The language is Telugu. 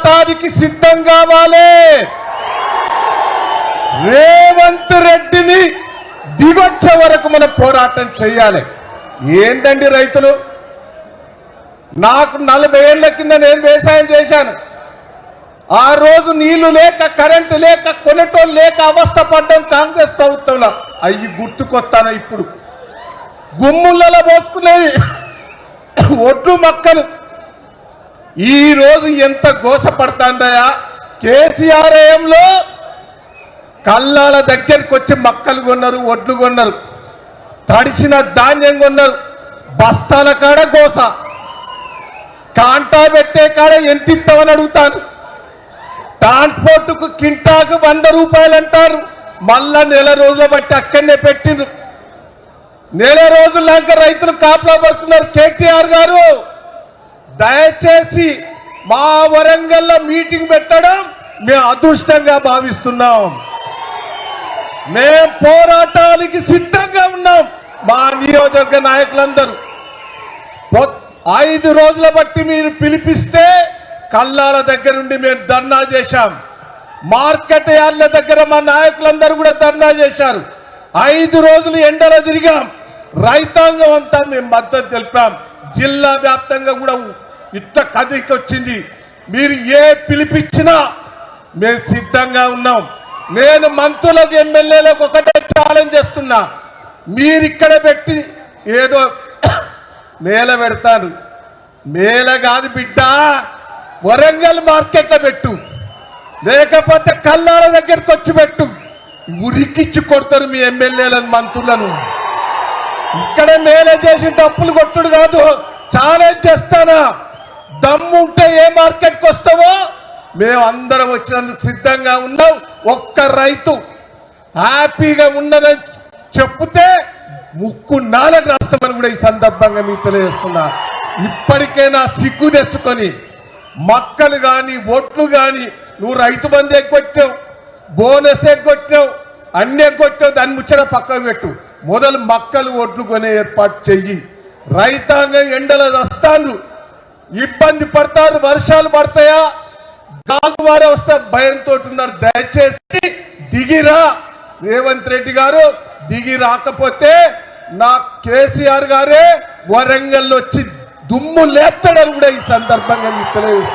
పోరాటానికి సిద్ధం కావాలి. రేవంత్ రెడ్డిని దిగొచ్చే వరకు మనం పోరాటం చేయాలి. ఏంటండి రైతులు, నాకు 40 ఏళ్ల కింద నేను వ్యవసాయం చేశాను. ఆ రోజు నీళ్లు లేక కరెంటు లేక కొనటోళ్ళు లేక అవస్థ పడ్డం కాంగ్రెస్ ప్రభుత్వంలో. అవి గుర్తుకొస్తాను. ఇప్పుడు గుమ్ములలో పోసుకునేది ఒడ్లు మక్కలు. ఈ రోజు ఎంత గోసపడతాందయా. కేసీఆర్ ఏయంలో కల్లాల దగ్గరికి వచ్చి మక్కలు కొన్నారు, ఒడ్లు కొన్నారు, తడిసిన ధాన్యం కొన్నారు. బస్తాల కాడ గోస, కాంటా పెట్టే కాడ ఎంత ఇస్తామని అడుగుతాను. ట్రాన్స్పోర్టుకు కింటాకు 100 రూపాయలు అంటారు. మళ్ళా నెల రోజుల బట్టి అక్కడనే పెట్టిండ్రు. నెల రోజులాగా రైతులు కాపలా పడుతున్నారు. కేటీఆర్ గారు దయచేసి మా వరంగల్లో మీటింగ్ పెట్టడం మేము అదృష్టంగా భావిస్తున్నాం. మేము పోరాటానికి సిద్ధంగా ఉన్నాం. మా నియోజకవర్గ నాయకులందరూ 5 రోజుల బట్టి మీరు పిలిపిస్తే కల్లాల దగ్గర నుండి మేము ధర్నా చేశాం. మార్కెట్ యార్డ్ల దగ్గర మా నాయకులందరూ కూడా ధర్నా చేశారు. 5 రోజులు ఎండలో తిరిగాం. రైతాంగం అంతా మేము మద్దతు తెలిపాం. జిల్లా వ్యాప్తంగా కూడా ఇంత కదిలికి వచ్చింది. మీరు ఏ పిలిపించినా మేము సిద్ధంగా ఉన్నాం. నేను మంత్రులకు ఎమ్మెల్యేలకు ఒకటే ఛాలెంజ్ చేస్తున్నా. మీరు ఇక్కడ పెట్టి ఏదో మేళ పెడతాను. మేళ కాదు బిడ్డ, వరంగల్ మార్కెట్లో పెట్టు, లేకపోతే కల్లాల దగ్గరికి వచ్చి పెట్టు. ఉరికిచ్చి కొడతారు మీ ఎమ్మెల్యేలను మంత్రులను. ఇక్కడ మేళ చేసి డప్పులు కొట్టుడు కాదు. ఛాలెంజ్ చేస్తానా, దమ్ముంటే ఏ మార్కెట్కి వస్తావో మేము అందరం వచ్చినందుకు సిద్ధంగా ఉన్నాం. ఒక్క రైతు హ్యాపీగా ఉన్నదని చెప్తే ముక్కు నాలుగు రాస్తామని కూడా ఈ సందర్భంగా మీకు తెలియజేస్తున్నా. ఇప్పటికైనా సిగ్గు తెచ్చుకొని మక్కలు కానీ ఒట్లు కానీ, నువ్వు రైతు బంధు ఎగ్గొట్టావు, బోనస్ ఎగ్గొట్టావు, అన్ని ఎగ్గొట్టావు, దాన్ని ముచ్చట పక్కకు పెట్టు. మొదలు మక్కలు ఒట్లు కొనే ఏర్పాటు చెయ్యి. రైతాంగం ఎండల వస్తాను, ఇబ్బంది పడతారు. వర్షాలు పడతాయా, గాలువారే వస్తే భయంతో ఉన్నారు. దయచేసి దిగిరా. రేవంత్ రెడ్డి గారు దిగి రాకపోతే నా కేసీఆర్ గారే వరంగల్ వచ్చి దుమ్ము లేస్తాడని కూడా ఈ సందర్భంగా మీకు తెలియజేస్తున్నారు.